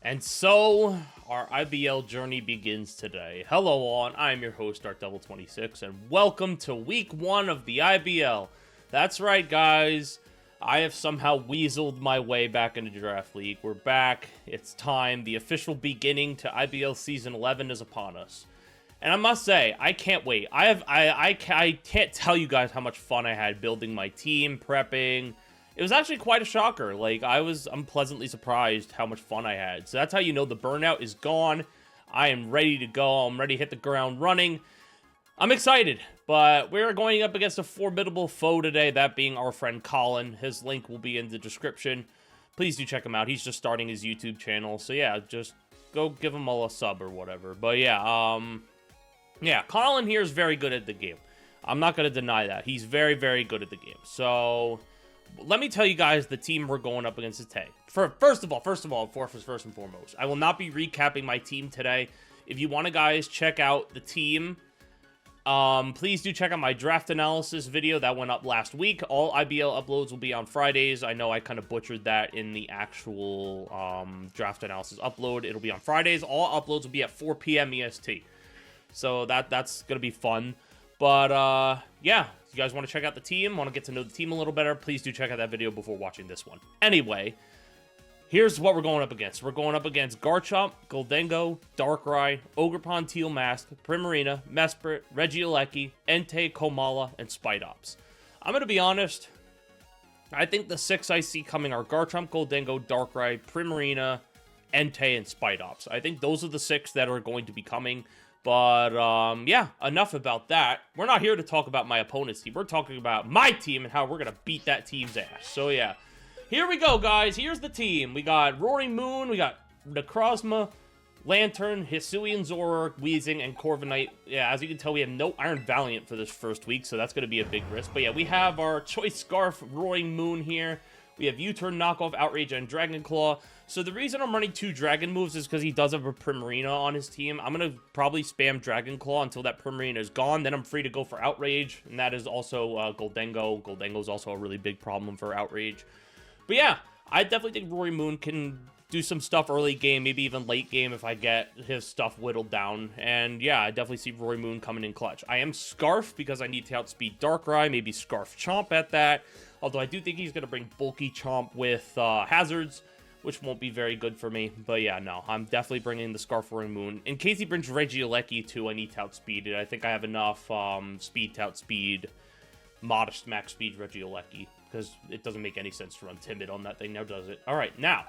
And so, our IBL journey begins today. Hello all, and I am your host, DarkDevil26, and welcome to Week 1 of the IBL. That's right, guys. I have somehow weaseled my way back into Draft League. We're back. It's time. The official beginning to IBL Season 11 is upon us. And I must say, I can't wait. I can't tell you guys how much fun I had building my team, prepping. It was actually quite a shocker. Like, I'm pleasantly surprised how much fun I had. So that's how you know the burnout is gone. I am ready to go. I'm ready to hit the ground running. I'm excited, but we're going up against a formidable foe today, that being our friend Collin. His link will be in the description. Please do check him out. He's just starting his YouTube channel. So yeah, just go give him a sub or whatever. But yeah, Collin here is very good at the game. I'm not going to deny that. He's very, very good at the game. So let me tell you guys the team we're going up against today. First of all, first and foremost, I will not be recapping my team today. If you want to, guys, check out the team, please do check out my draft analysis video that went up last week. All IBL uploads will be on Fridays. I know I kind of butchered that in the actual draft analysis upload. It'll be on Fridays. All uploads will be at 4 p.m. EST. So that's going to be fun. But, yeah, if you guys want to check out the team, want to get to know the team a little better, please do check out that video before watching this one. Anyway, here's what we're going up against. We're going up against Garchomp, Gholdengo, Darkrai, Ogerpon, Teal Mask, Primarina, Mesprit, Regieleki, Entei, Komala, and Spidops. I'm going to be honest, I think the 6 I see coming are Garchomp, Gholdengo, Darkrai, Primarina, Entei, and Spidops. I think those are the 6 that are going to be coming. But, yeah, enough about that. We're not here to talk about my opponent's team. We're talking about my team and how we're going to beat that team's ass. So, yeah. Here we go, guys. Here's the team. We got Roaring Moon. We got Necrozma, Lantern, Hisuian Zoroark, Weezing, and Corviknight. Yeah, as you can tell, we have no Iron Valiant for this first week, so that's going to be a big risk. But, yeah, we have our Choice Scarf Roaring Moon here. We have U-Turn, Knockoff, Outrage, and Dragon Claw. So the reason I'm running 2 Dragon moves is because he does have a Primarina on his team. I'm going to probably spam Dragon Claw until that Primarina is gone. Then I'm free to go for Outrage, and that is also Gholdengo. Gholdengo is also a really big problem for Outrage. But yeah, I definitely think Roaring Moon can do some stuff early game, maybe even late game if I get his stuff whittled down. And yeah, I definitely see Roaring Moon coming in clutch. I am Scarf because I need to outspeed Darkrai, maybe Scarf Chomp at that. Although I do think he's going to bring Bulky Chomp with Hazards, which won't be very good for me. But yeah, no, I'm definitely bringing the Scarf Roaring Moon. In case he brings Regieleki too, I need to outspeed it. I think I have enough speed to outspeed modest max speed Regieleki, because it doesn't make any sense to run Timid on that thing now, does it? All right, now,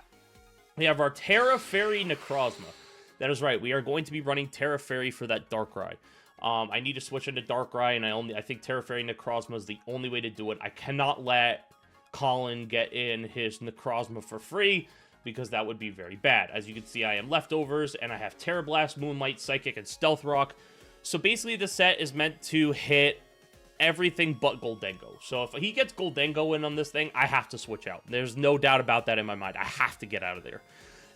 we have our Terra Fairy Necrozma. That is right, we are going to be running Terra Fairy for that Darkrai. I need to switch into Darkrai, and I think Terra Fairy Necrozma is the only way to do it. I cannot let Collin get in his Necrozma for free, because that would be very bad. As you can see, I am Leftovers, and I have Terra Blast, Moonlight, Psychic, and Stealth Rock. So basically, the set is meant to hit everything but Gholdengo. So if he gets Gholdengo in on this thing, I have to switch out. There's no doubt about that in my mind. I have to get out of there.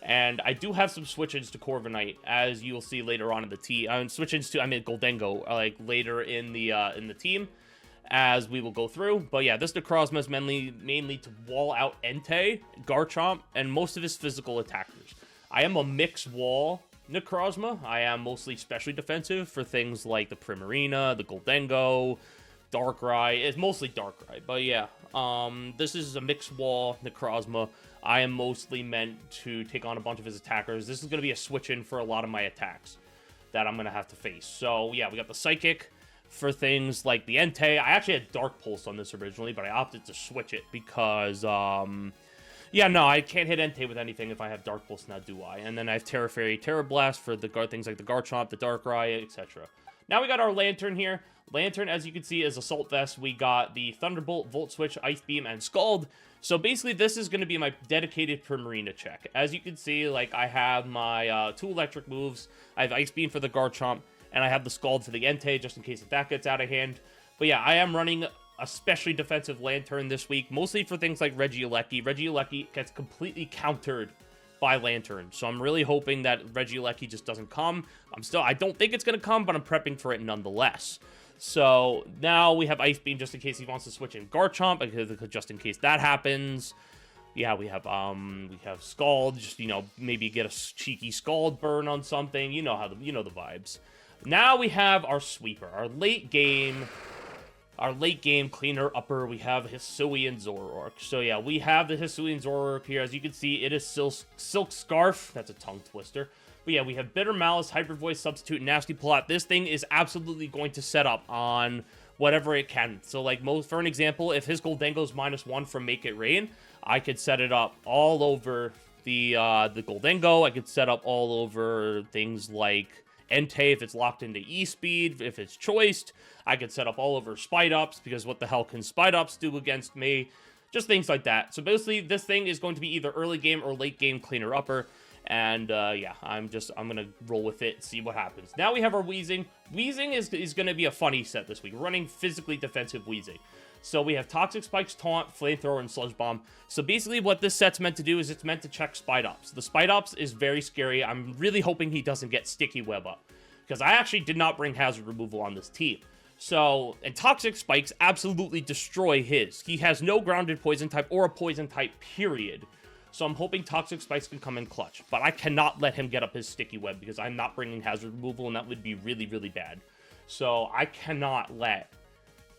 And I do have some switch-ins to Corviknight, as you will see later on in the team. Switch-ins to, Gholdengo, like later in the team, as we will go through. But yeah, this Necrozma is mainly to wall out Entei, Garchomp, and most of his physical attackers. I am a mixed wall Necrozma. I am mostly specially defensive for things like the Primarina, the Gholdengo, Darkrai. It's mostly Darkrai, but yeah, this is a mixed wall Necrozma. I am mostly meant to take on a bunch of his attackers. This is going to be a switch-in for a lot of my attacks that I'm going to have to face. So yeah, we got the Psychic for things like the Entei. I actually had Dark Pulse on this originally, but I opted to switch it because, yeah, no, I can't hit Entei with anything if I have Dark Pulse now, do I? And then I have Terra Fairy, Terra Blast for the things like the Garchomp, the Darkrai, etc. Now we got our Lantern here. Lantern, as you can see, is Assault Vest. We got the Thunderbolt, Volt Switch, Ice Beam, and Scald. So basically, this is going to be my dedicated Primarina check. As you can see, like, I have my 2 electric moves. I have Ice Beam for the Garchomp, and I have the Scald for the Entei, just in case if that gets out of hand. But yeah, I am running a especially defensive Lantern this week, mostly for things like Regieleki. Regieleki gets completely countered by Lantern, so I'm really hoping that Regieleki just doesn't come. I don't think it's going to come, but I'm prepping for it nonetheless. So now we have Ice Beam just in case he wants to switch in Garchomp, just in case that happens. Yeah, we have Scald, just, you know, maybe get a cheeky Scald burn on something. You know the vibes. Now we have our sweeper, our late game cleaner upper. We have Hisuian Zoroark. So yeah, we have the Hisuian Zoroark here. As you can see, it is Silk Scarf. That's a tongue twister. But yeah, we have Bitter Malice, Hyper Voice, Substitute, Nasty Plot. This thing is absolutely going to set up on whatever it can. So like, for an example, if his Goldengo's -1 from Make It Rain, I could set it up all over the Goldengo. I could set up all over things like Entei if it's locked into E-Speed, if it's choiced. I could set up all over Spite Ups, because what the hell can Spite Ups do against me? Just things like that. So basically, this thing is going to be either early game or late game cleaner upper. And yeah, I'm gonna roll with it, see what happens. Now we have our Weezing. Weezing is gonna be a funny set this week. We're running physically defensive Weezing. So we have Toxic Spikes, Taunt, Flamethrower, and Sludge Bomb. So basically what this set's meant to do is it's meant to check Spite Ups. The Spite Ups is very scary. I'm really hoping he doesn't get Sticky Web up, because I actually did not bring Hazard Removal on this team. So, and Toxic Spikes absolutely destroy his. He has no grounded poison type or a poison type, period. So I'm hoping Toxic Spikes can come in clutch. But I cannot let him get up his Sticky Web, because I'm not bringing Hazard Removal, and that would be really, really bad. So I cannot let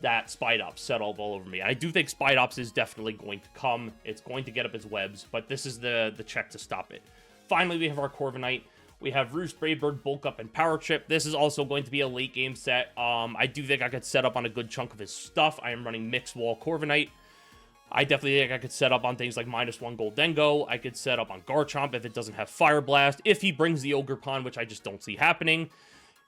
that Spite Ops set all over me. I do think Spite Ops is definitely going to come. It's going to get up its webs, but this is the check to stop it. Finally, we have our Corviknight. We have Roost, Braidbird, Bulk Up, and Power Trip. This is also going to be a late game set. I do think I could set up on a good chunk of his stuff. I am running Mixed Wall Corviknight. I definitely think I could set up on things like -1 Goldengo. I could set up on Garchomp if it doesn't have Fire Blast. If he brings the Ogre Pond, which I just don't see happening,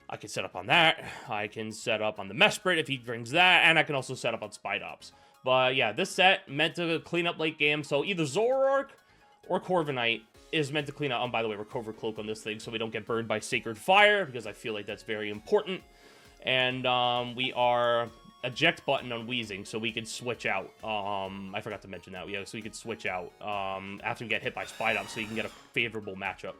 I can set up on that. I can set up on the Mesprit if he brings that, and I can also set up on Spite Ops. But yeah, this set meant to clean up late game, so either Zoroark or Corviknight is meant to clean up. By the way, Recover Cloak on this thing so we don't get burned by Sacred Fire, because I feel like that's very important. And we are eject button on Weezing, so we can switch out. I forgot to mention that. Yeah, so we can switch out after we get hit by Spite Ops, so you can get a favorable matchup.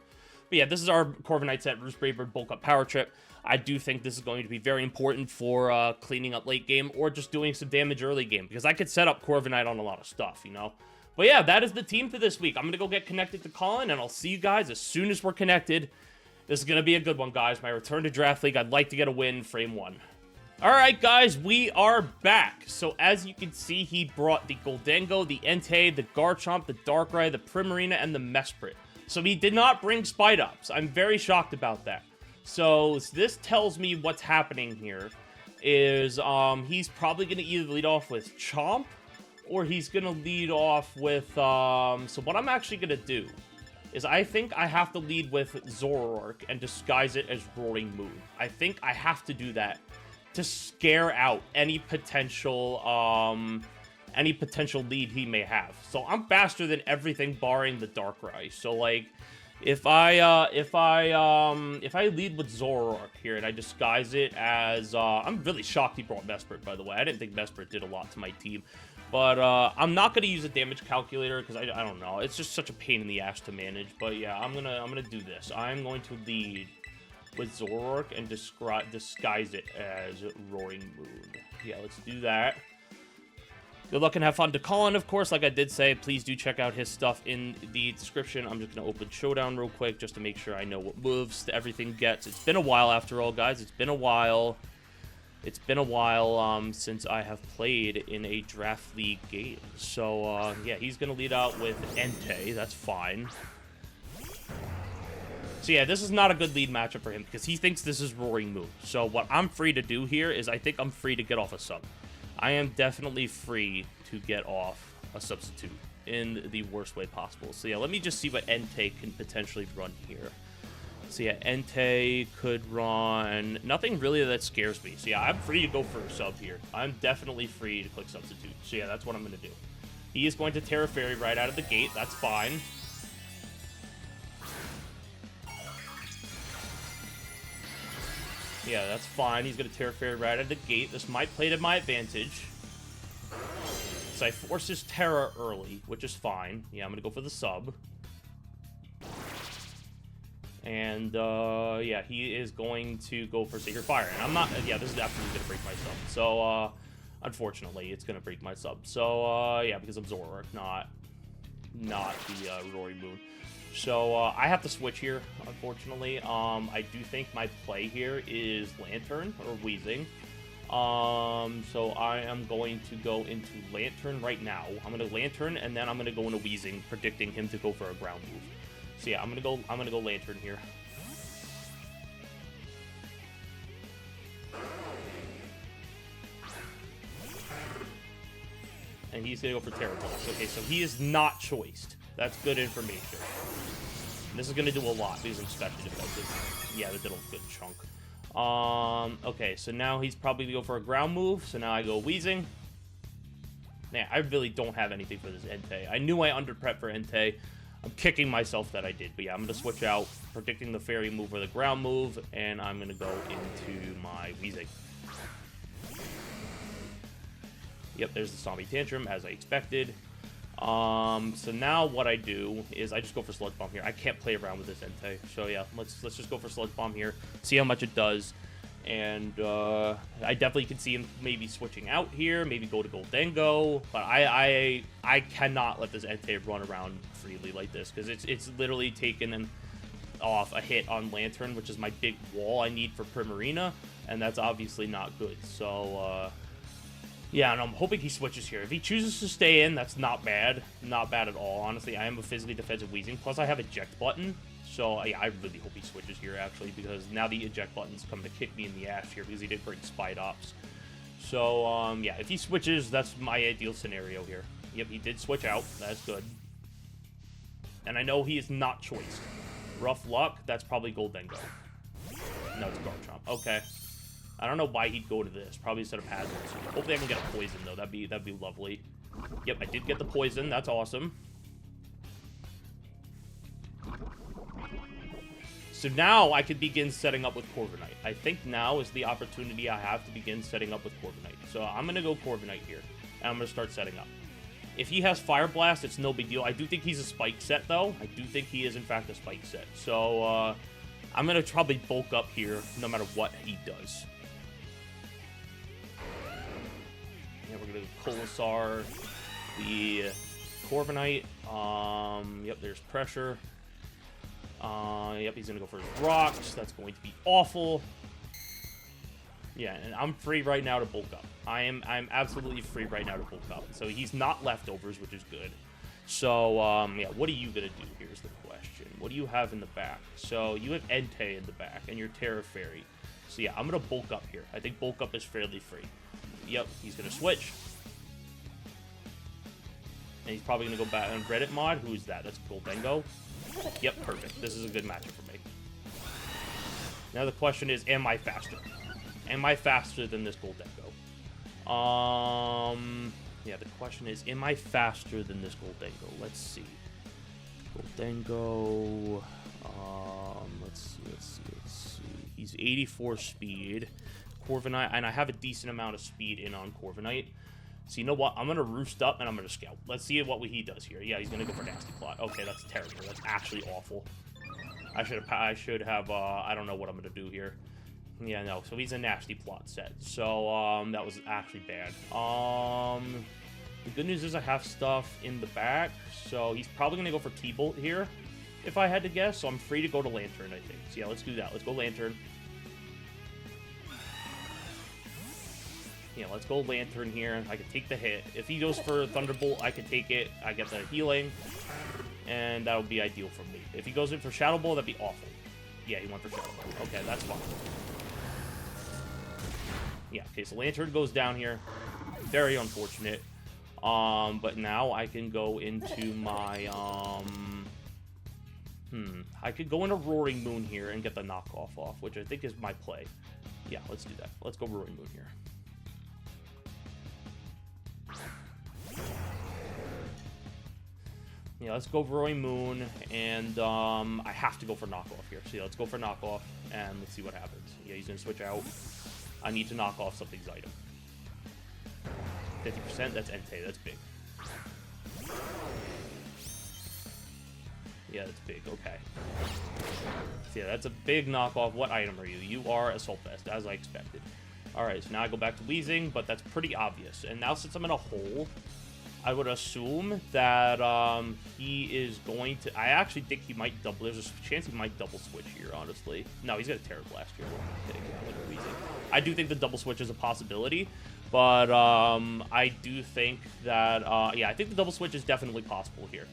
But yeah, this is our Corviknight set, Roost, Braidbird, Bulk Up, Power Trip. I do think this is going to be very important for cleaning up late game or just doing some damage early game, because I could set up Corviknight on a lot of stuff, you know? But yeah, that is the team for this week. I'm going to go get connected to Collin, and I'll see you guys as soon as we're connected. This is going to be a good one, guys. My return to Draft League. I'd like to get a win, frame 1. Alright, guys, we are back. So as you can see, he brought the Goldengo, the Entei, the Garchomp, the Darkrai, the Primarina, and the Mesprit. So he did not bring Spite Ups. I'm very shocked about that. So this tells me what's happening here is he's probably going to either lead off with Chomp, or he's going to lead off with... so what I'm actually going to do is I think I have to lead with Zoroark and disguise it as Roaring Moon. I think I have to do that to scare out any potential lead he may have. So I'm faster than everything barring the Darkrai. So like, if I lead with Zoroark here and I disguise it as I'm really shocked he brought Mesprit, by the way. I didn't think Mesprit did a lot to my team. But I'm not gonna use a damage calculator because I don't know. It's just such a pain in the ass to manage. But yeah, I'm gonna do this. I'm going to lead with Zoroark and disguise it as Roaring Moon. Yeah, let's do that. Good luck and have fun to Collin, of course. Like I did say, please do check out his stuff in the description. I'm just going to open Showdown real quick just to make sure I know what moves everything gets. It's been a while after all, guys. It's been a while. It's been a while since I have played in a Draft League game. So, yeah, he's going to lead out with Entei. That's fine. So yeah, this is not a good lead matchup for him because he thinks this is Roaring Moon. So what I'm free to do here is I think I'm free to get off a sub. I am definitely free to get off a substitute in the worst way possible. So yeah, let me just see what Entei can potentially run here. So yeah, Entei could run nothing really that scares me. So yeah, I'm free to go for a sub here. I'm definitely free to click substitute. So yeah, that's what I'm going to do. He is going to Terra Fairy right out of the gate. That's fine. Yeah, that's fine. He's going to Terra Fairy right out of the gate. This might play to my advantage. So I force his Terra early, which is fine. Yeah, I'm going to go for the sub. And, yeah, he is going to go for Sacred Fire. And I'm not... Yeah, this is absolutely going to break my sub. So, unfortunately, it's going to break my sub. So, yeah, because I'm Zoroark, not not the Roaring Moon. So I have to switch here, unfortunately. I do think my play here is Lantern or Wheezing. So I am going to go into Lantern right now. I'm gonna Lantern and then I'm gonna go into Wheezing, predicting him to go for a ground move. So yeah, I'm gonna go Lantern here. And he's gonna go for Terra Blast. Okay, so he is not choiced. That's good information. And this is gonna do a lot because I'm special defensive. Yeah, that did a good chunk. Okay, so now he's probably gonna go for a ground move. So now I go Wheezing. Man, I really don't have anything for this Entei. I knew I under-prepped for Entei. I'm kicking myself that I did. But yeah, I'm gonna switch out, predicting the Fairy move or the ground move, and I'm gonna go into my Wheezing. Yep, there's the Zombie Tantrum, as I expected. So now what I do is I just go for Sludge Bomb here. I can't play around with this Entei. So yeah, let's just go for Sludge Bomb here, see how much it does. And I definitely can see him maybe switching out here, maybe go to Goldengo. But I cannot let this Entei run around freely like this, because it's literally taken off a hit on Lantern, which is my big wall I need for Primarina, and that's obviously not good. So yeah, and I'm hoping he switches here. If he chooses to stay in, that's not bad. Not bad at all. Honestly, I am a physically defensive Wheezing. Plus, I have eject button. So, yeah, I really hope he switches here, actually, because now the eject button's coming to kick me in the ass here because he did bring Spite Ops. So, yeah, if he switches, that's my ideal scenario here. Yep, he did switch out. That's good. And I know he is not choiced. Rough luck, that's probably Goldengo. No, it's Garchomp. Okay. I don't know why he'd go to this. Probably instead of Hazards. Hopefully I can get a Poison, though. That'd be lovely. Yep, I did get the Poison. That's awesome. So now I could begin setting up with Corviknight. I think now is the opportunity I have to begin setting up with Corviknight. So I'm going to go Corviknight here. And I'm going to start setting up. If he has Fire Blast, it's no big deal. I do think he's a Spike set, though. I do think he is, in fact, a Spike set. So I'm going to probably bulk up here no matter what he does. Yeah, we're going to Coalossar the Corviknight. Yep, there's Pressure. Yep, he's going to go for his Rocks. That's going to be awful. Yeah, and I'm free right now to bulk up. I'm absolutely free right now to bulk up. So he's not Leftovers, which is good. So, yeah, what are you going to do? Here's the question. What do you have in the back? So, you have Entei in the back, and your Terra Fairy. So, yeah, I'm going to bulk up here. I think bulk up is fairly free. Yep, he's going to switch. And he's probably going to go back on Reddit mod. Who is that? That's Goldengo. Yep, perfect. This is a good matchup for me. Now the question is, am I faster? Am I faster than this Goldengo? Yeah, the question is, am I faster than this Goldengo? Let's see. Goldengo, let's see. He's 84 speed. Corviknight, and I have a decent amount of speed in on Corviknight. So you know what? I'm going to roost up, and I'm going to scout. Let's see what he does here. Yeah, he's going to go for Nasty Plot. Okay, that's terrible. That's actually awful. I should have, I don't know what I'm going to do here. Yeah, no, so he's a Nasty Plot set. So, that was actually bad. The good news is I have stuff in the back, so he's probably going to go for T-Bolt here, if I had to guess. So I'm free to go to Lantern, I think. So yeah, let's do that. Let's go Lantern. Yeah, let's go Lantern here. I can take the hit. If he goes for Thunderbolt, I can take it. I get the healing, and that would be ideal for me. If he goes in for Shadow Ball, that'd be awful. Yeah, he went for Shadow Ball. Okay, that's fine. Yeah, okay, so Lantern goes down here. Very unfortunate. But now I can go into my, I could go into Roaring Moon here and get the knockoff off, which I think is my play. Yeah, let's do that. Let's go Roaring Moon here. Yeah, let's go Roaring Moon, and I have to go for knockoff here. So yeah, let's go for knockoff, and let's see what happens. Yeah, he's going to switch out. I need to knock off something's item. 50%, that's Entei, that's big. Yeah, that's big, okay. So yeah, that's a big knockoff. What item are you? You are Assault Vest, as I expected. Alright, so now I go back to Wheezing, but that's pretty obvious. And now since I'm in a hole, I would assume that he is going to... I actually think he might double... There's a chance he might double switch here, honestly. No, he's going to Terra Blast here. I do think the double switch is a possibility, but I do think that... yeah, I think the double switch is definitely possible here.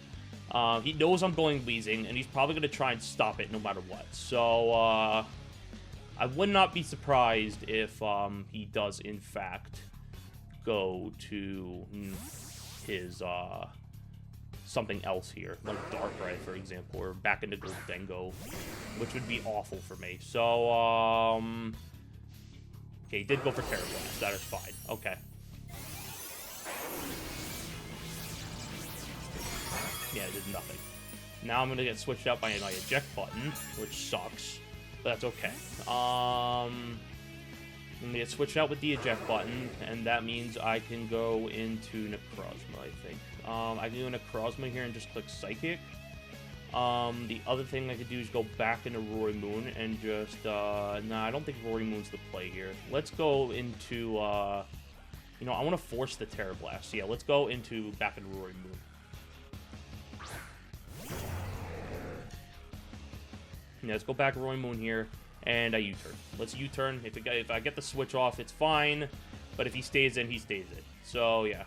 He knows I'm going Wheezing, and he's probably going to try and stop it no matter what. So, I would not be surprised if he does, in fact, go to... his something else here, like Darkrai, for example, or back into Goldengo, which would be awful for me. So, okay, he did go for Terra Blast. That is fine. Okay. Yeah, it did nothing. Now I'm gonna get switched out by my eject button, which sucks, but that's okay. I'm gonna get switched out with the eject button, and that means I can go into Necrozma, I think. I can do Necrozma here and just click Psychic. The other thing I could do is go back into Rory Moon and just, nah, I don't think Rory Moon's the play here. Let's go into, you know, I want to force the Terra Blast. Yeah, let's go into back into Rory Moon. Yeah, let's go back to Rory Moon here. And I U-turn. Let's U-turn. If I get the switch off, it's fine. But if he stays in, he stays in. So, yeah.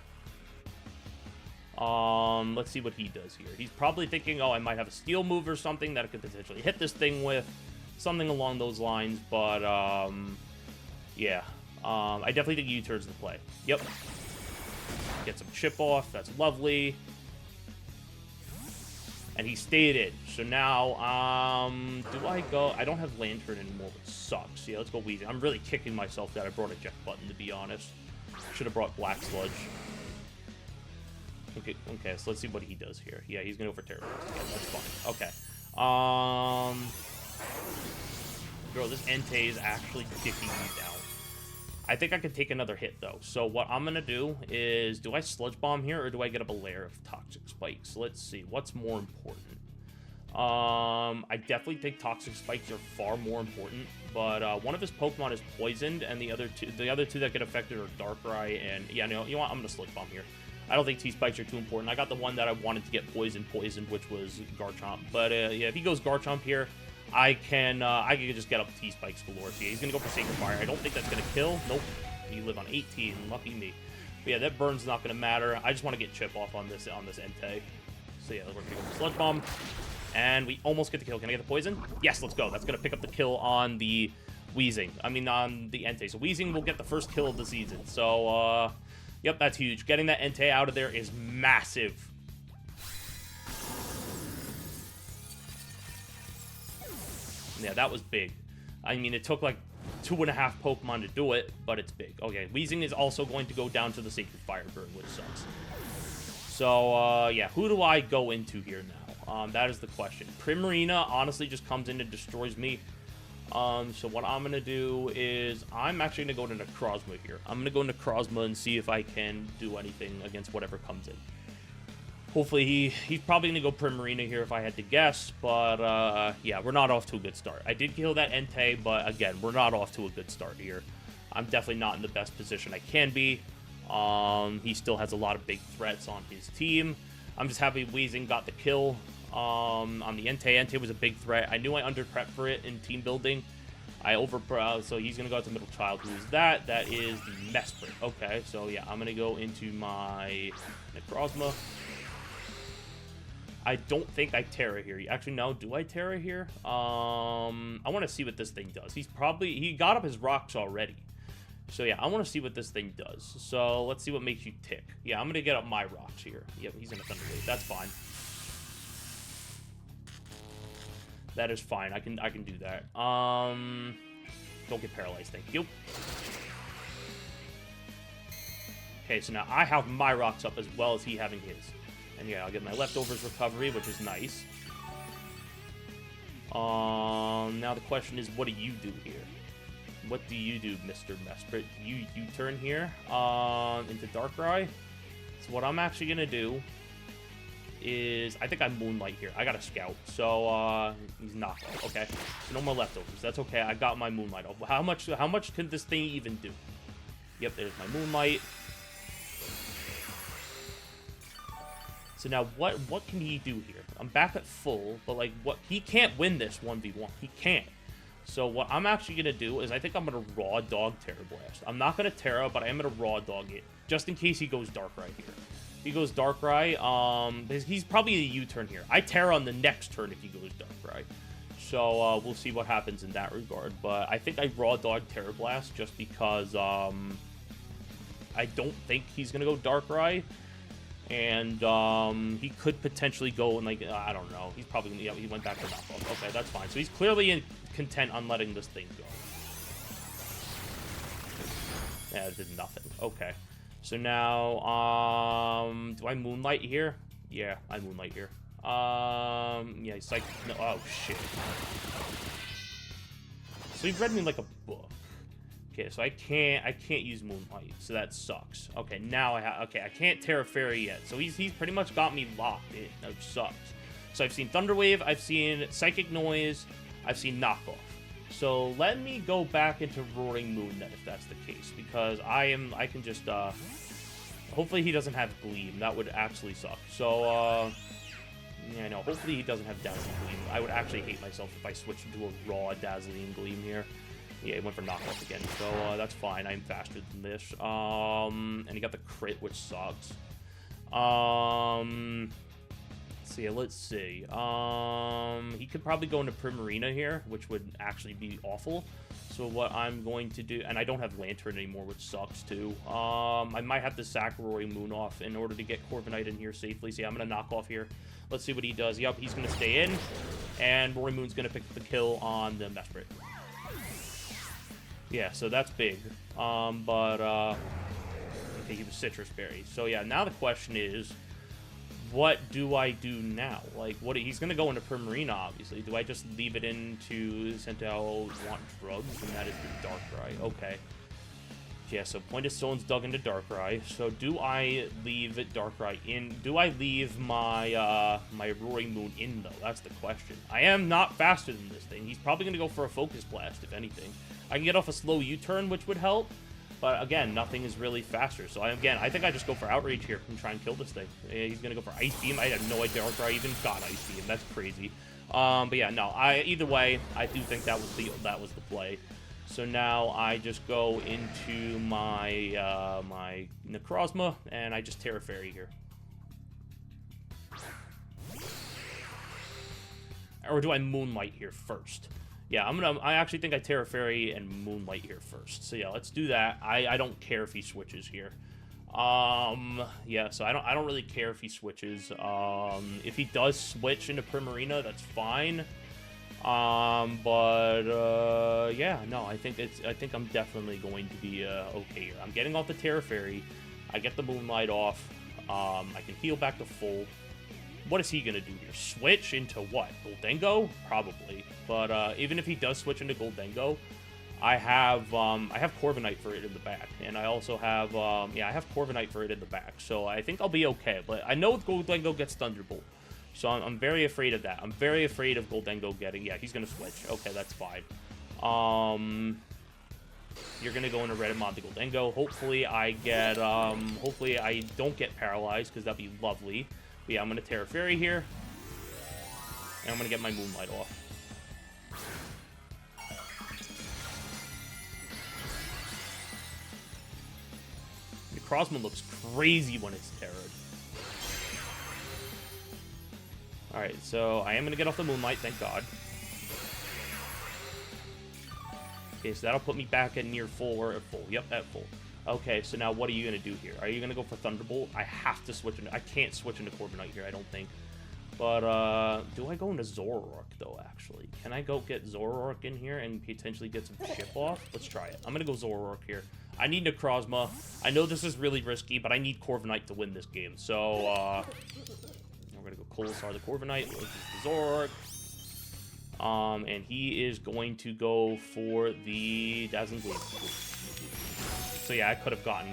Let's see what he does here. He's probably thinking, oh, I might have a steel move or something that I could potentially hit this thing with. Something along those lines. But, yeah. I definitely think U-turn's the play. Yep. Get some chip off. That's lovely. And he stayed in. So now, do I go... I don't have Lantern anymore, which sucks. Yeah, let's go Weezing. I'm really kicking myself that I brought Eject Button, to be honest. Should have brought Black Sludge. Okay, so let's see what he does here. Yeah, he's going to go for Terra Blast again. That's fine. Okay. Bro, this Entei is actually kicking me down. I think I could take another hit, though. So what I'm going to do is, do I Sludge Bomb here, or do I get up a layer of Toxic Spikes? Let's see. What's more important? I definitely think Toxic Spikes are far more important, but one of his Pokemon is poisoned, and the other two that get affected are Darkrai, and, yeah, no, you know what? I'm going to Sludge Bomb here. I don't think T-Spikes are too important. I got the one that I wanted to get poisoned, which was Garchomp. But, yeah, if he goes Garchomp here, I can just get up T-Spikes galore. So yeah, he's going to go for Sacred Fire. I don't think that's going to kill. Nope. You live on 18. Lucky me. But yeah, that burn's not going to matter. I just want to get chip off on this Entei. So yeah, we're going to go for Sludge Bomb. And we almost get the kill. Can I get the poison? Yes, let's go. That's going to pick up the kill on the Weezing. I mean, on the Entei. So Weezing will get the first kill of the season. So, yep, that's huge. Getting that Entei out of there is massive. Yeah, that was big. I mean, it took like 2.5 Pokemon to do it, but it's big. Okay, Weezing is also going to go down to the Sacred Fire Burn, which sucks. So, yeah, who do I go into here now? That is the question. Primarina honestly just comes in and destroys me. So what I'm going to do is I'm actually going to go to Necrozma here. I'm going to go into Necrozma and see if I can do anything against whatever comes in. Hopefully, he's probably going to go Primarina here if I had to guess, but, yeah, we're not off to a good start. I did kill that Entei, but, again, we're not off to a good start here. I'm definitely not in the best position I can be. He still has a lot of big threats on his team. I'm just happy Weezing got the kill on the Entei. Entei was a big threat. I knew I under-prepped for it in team building. So he's going to go out to Middle Child. Who is that? That is the Mesprit. Okay, so, yeah, I'm going to go into my Necrozma. I don't think I Terra here. Actually, no. Do I Terra here? I want to see what this thing does. He got up his rocks already. So, yeah, I want to see what this thing does. So, let's see what makes you tick. Yeah, I'm going to get up my rocks here. Yep, he's going to Thunder Wave. That's fine. That is fine. I can do that. Don't get paralyzed. Thank you. Okay, so now I have my rocks up as well as he having his. And yeah, I'll get my leftovers recovery, which is nice. Now the question is, what do you do here? What do you do, Mr. Mesprit? You turn here into Darkrai. So what I'm actually going to do is, I think I Moonlight here. I got a Scout, so he's knocked off. Okay, so no more leftovers. That's okay. I got my Moonlight. How much can this thing even do? Yep, there's my Moonlight. So now what can he do here? I'm back at full, but like what he can't win this 1v1. He can't. So what I'm actually gonna do is I think I'm gonna raw dog Terra Blast. I'm not gonna Terra, but I am gonna raw dog it. Just in case he goes Darkrai here. If he goes Darkrai, he's probably a U-turn here. I Terra on the next turn if he goes Darkrai. So we'll see what happens in that regard. But I think I raw dog Terra Blast just because I don't think he's gonna go Darkrai. And he could potentially go and, like, I don't know. He's probably gonna, yeah, he went back to knockoff. Okay, that's fine. So he's clearly content on letting this thing go. Yeah, it did nothing. Okay. So now, do I Moonlight here? Yeah, I Moonlight here. Yeah, he's like, no, oh, shit. So he read me like a book. Okay, so I can't use Moonlight, so that sucks. Okay, now I can't Terra Fairy yet. So he's pretty much got me locked in. That sucks. So I've seen Thunder Wave, I've seen Psychic Noise, I've seen Knockoff. So let me go back into Roaring Moon then, if that's the case, because I can just hopefully he doesn't have Gleam. That would actually suck. So yeah, no, hopefully he doesn't have Dazzling Gleam. I would actually hate myself if I switched into a raw Dazzling Gleam here. Yeah, he went for knockoff again, so that's fine. I'm faster than this. And he got the crit, which sucks. Let's see. He could probably go into Primarina here, which would actually be awful. So what I'm going to do, and I don't have Lantern anymore, which sucks too. I might have to sack Roaring Moon off in order to get Corviknight in here safely. So yeah, I'm gonna knock off here. Let's see what he does. Yep, he's gonna stay in, and Roaring Moon's gonna pick the kill on the Mesprit. Yeah, so that's big. Okay, he was Citrus Berry. So yeah, now the question is, what do I do now? Like, he's gonna go into Primarina, obviously. Do I just leave it into Sentinel want drugs? And that is the Darkrai. Okay. Yeah, so Point of Stone's dug into Darkrai. So do I leave Darkrai in? Do I leave my my Roaring Moon in, though? That's the question. I am not faster than this thing. He's probably gonna go for a Focus Blast, if anything. I can get off a slow U-turn, which would help. But again, nothing is really faster. So I think I just go for Outrage here and try and kill this thing. Yeah, he's gonna go for Ice Beam. I had no idea Darkrai even got Ice Beam. That's crazy. But yeah, no. Either way, I do think that was the play. So now I just go into my my Necrozma and I just Terra Fairy here. Or do I Moonlight here first? Yeah, I actually think I Terra Fairy and Moonlight here first. So yeah, let's do that. I don't care if he switches here. Yeah, so I don't really care if he switches. If he does switch into Primarina, that's fine. Yeah, no, I think I'm definitely going to be okay here. I'm getting off the Terra Fairy. I get the Moonlight off. I can heal back to full. What is he going to do here? Switch into what? Goldengo? Probably. But even if he does switch into Goldengo, I have Corviknight for it in the back. And I also have, yeah, I have Corviknight for it in the back. So I think I'll be okay. But I know Goldengo gets Thunderbolt. So I'm very afraid of that. I'm very afraid of Goldengo getting, yeah, he's going to switch. Okay, that's fine. You're going to go into Red and Mod the Goldengo. Hopefully I get, hopefully I don't get paralyzed because that'd be lovely. But yeah, I'm going to Terra Fairy here. And I'm going to get my Moonlight off. The Crossman looks crazy when it's Terra'd. Alright, so I am going to get off the Moonlight, thank God. Okay, so that'll put me back at near full or at full. Yep, at full. Okay, so now what are you going to do here? Are you going to go for Thunderbolt? I have to switch into... I can't switch into Corviknight here, I don't think. But, do I go into Zoroark, though, actually? Can I go get Zoroark in here and potentially get some chip off? Let's try it. I'm going to go Zoroark here. I need Necrozma. I know this is really risky, but I need Corviknight to win this game. So, we're going to go Coalossar the Corviknight, which is the Zoroark. And he is going to go for the Dazzling Gleam. So yeah, I could have gotten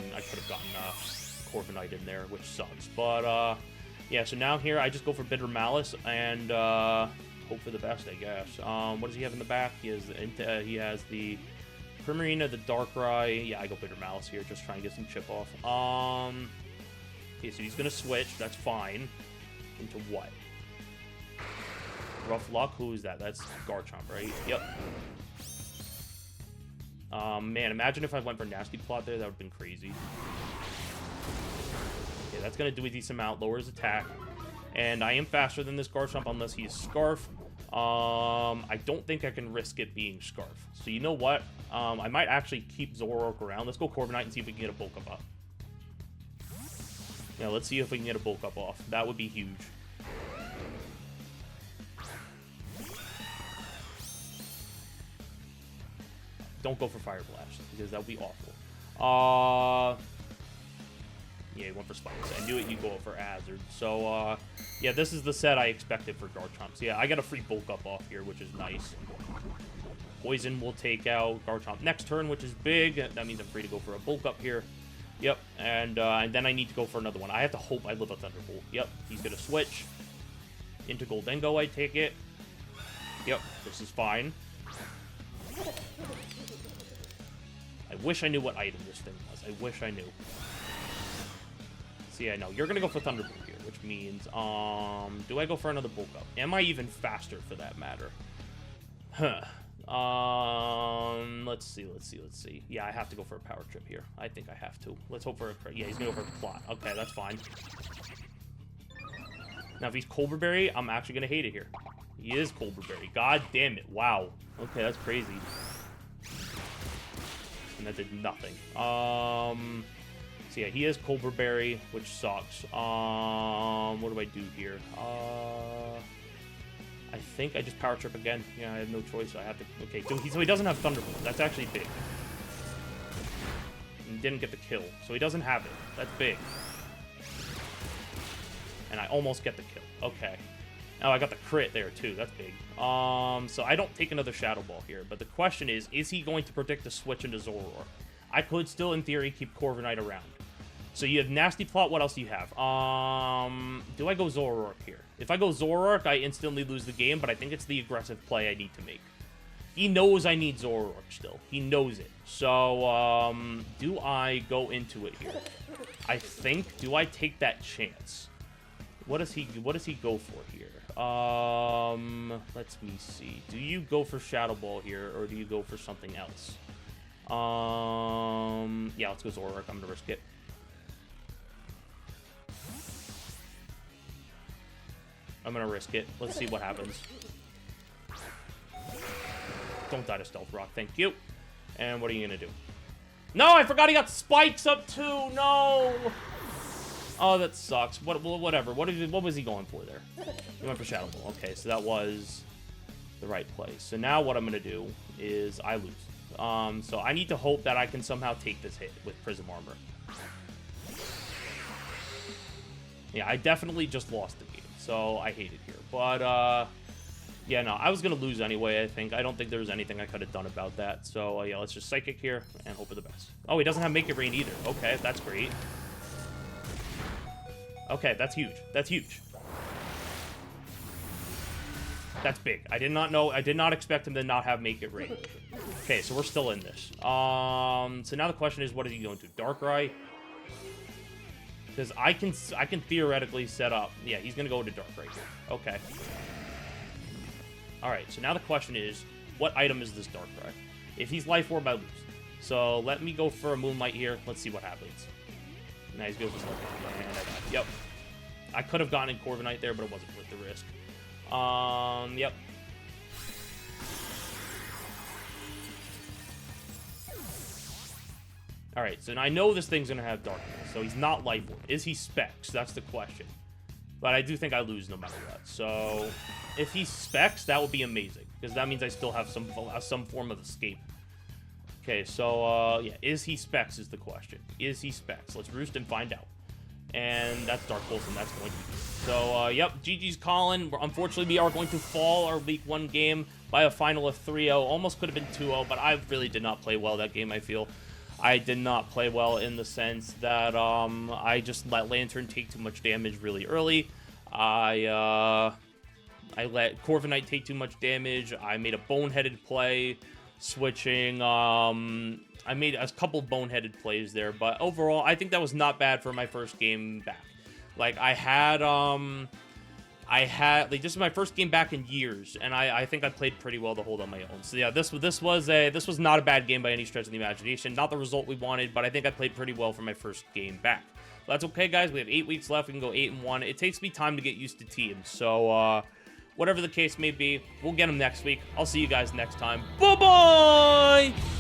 Corviknight in there, which sucks. But yeah, so now here I just go for Bitter Malice and hope for the best, I guess. What does he have in the back? He has the Primarina, the Darkrai. Yeah, I go Bitter Malice here, just trying to get some chip off. Okay, so he's gonna switch. That's fine. Into what? Rough Luck? Who is that? That's Garchomp, right? Yep. Man, imagine if I went for Nasty Plot there. That would have been crazy. Okay, that's going to do a decent amount. Lower his attack. And I am faster than this Garchomp unless he's Scarf. I don't think I can risk it being Scarf. So you know what? I might actually keep Zoroark around. Let's go Corviknight and see if we can get a bulk up. Yeah, let's see if we can get a bulk up off. That would be huge. Don't go for Fire Blast, because that would be awful. Yeah, he went for Spikes. I knew it, you'd go for Hazard. So, yeah, this is the set I expected for Garchomp. So, yeah, I got a free bulk up off here, which is nice. Poison will take out Garchomp next turn, which is big. That means I'm free to go for a bulk up here. Yep, and then I need to go for another one. I have to hope I live a Thunderbolt. Yep, he's going to switch. Into Goldengo, I take it. Yep, this is fine. I wish I knew what item this thing was. I wish I knew. See, I know. You're going to go for Thunderbolt here, which means, do I go for another bulk up? Am I even faster for that matter? Huh. Let's see. Yeah, I have to go for a Power Trip here. I think I have to. Let's hope for a crit. Yeah, he's going to go for a Plot. Okay, that's fine. Now, if he's Colbur Berry, I'm actually going to hate it here. He is Colbur Berry. God damn it. Wow. Okay, that's crazy. And that did nothing. So yeah, he is Colbur Berry, which sucks. What do I do here? I think I just Power Trip again. Yeah, I have no choice. I have to. Okay, so he doesn't have Thunderbolt. That's actually big. And didn't get the kill, so he doesn't have it. That's big. And I almost get the kill. Okay. Oh, I got the crit there too. That's big. So I don't take another Shadow Ball here. But the question is he going to predict a switch into Zoroark? I could still, in theory, keep Corviknight around. So you have Nasty Plot. What else do you have? Do I go Zoroark here? If I go Zoroark, I instantly lose the game, but I think it's the aggressive play I need to make. He knows I need Zoroark still. He knows it. So, do I go into it here? I think, do I take that chance? What does he go for here? Let me see. Do you go for Shadow Ball here, or do you go for something else? Yeah, let's go Zoroark. I'm gonna risk it. I'm gonna risk it. Let's see what happens. Don't die to Stealth Rock, thank you. And what are you gonna do? No, I forgot he got spikes up too. No. Oh, that sucks. Whatever. What was he going for there? He went for Shadow Ball. Okay, so that was the right play. So now what I'm gonna do is I lose. So I need to hope that I can somehow take this hit with Prism Armor. Yeah, I definitely just lost the game, so I hate it here. But, yeah, no, I was going to lose anyway, I think. I don't think there was anything I could have done about that. So, yeah, let's just Psychic here and hope for the best. Oh, he doesn't have Make It Rain either. Okay, that's great. Okay, that's huge. That's huge. That's big. I did not know. I did not expect him to not have Make It Rain. Okay, so we're still in this. So now the question is, what is he going to? Darkrai? Because I can theoretically set up. Yeah, he's gonna go to Darkrai here. Okay. All right. So now the question is, what item is this Darkrai? If he's Life Orb, I lose. So let me go for a Moonlight here. Let's see what happens. Now he's going for Slip. And I died. Yep. I could have gotten in Corviknight there, but it wasn't worth the risk. Yep. Alright, so now I know this thing's going to have Darkness, so he's not Life Orb. Is he Specs? That's the question. But I do think I lose no matter what. So, if he Specs, that would be amazing, because that means I still have some form of escape. Okay, so, yeah, is he Specs is the question. Is he Specs? Let's roost and find out. And that's Dark Pulse, and that's going to be. So, yep, GG's Collin. Unfortunately, we are going to fall our Week 1 game by a final of 3-0. Almost could have been 2-0, but I really did not play well that game, I feel. I did not play well in the sense that I just let Lantern take too much damage really early. I let Corviknight take too much damage. I made a boneheaded play, switching. I made a couple boneheaded plays there, but overall, I think that was not bad for my first game back. Like, I had this is my first game back in years, and I think I played pretty well to hold on my own. So yeah, this was not a bad game by any stretch of the imagination. Not the result we wanted, but I think I played pretty well for my first game back. But that's okay, guys. We have 8 weeks left. We can go 8-1. It takes me time to get used to teams, so whatever the case may be, we'll get them next week. I'll see you guys next time. Bye bye.